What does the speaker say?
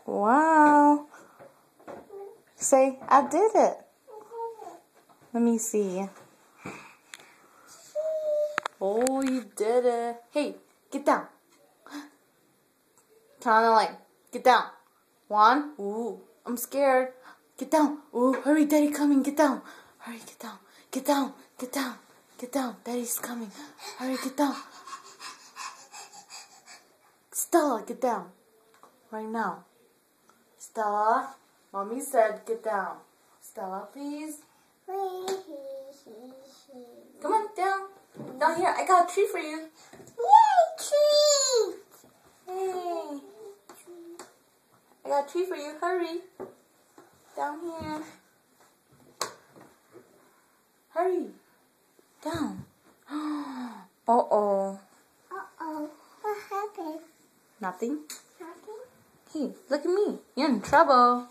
Wow. Say, I did it. Let me see. Oh, you did it. Hey, get down. Turn on the light. Get down. 1. Ooh, I'm scared. Get down. Ooh, hurry, Daddy coming. Get down. Hurry, get down. Get down. Get down. Get down. Daddy's coming. Hurry, get down. Stella, get down. Right now. Stella, Mommy said get down. Stella, please. Come on, down. Down here. I got a tree for you. Yay, tree! Hey. I got a tree for you. Hurry. Down here. Hurry. Down. Uh-oh. Uh-oh. What happened? Nothing. Nothing? Hey, look at me. You're in trouble.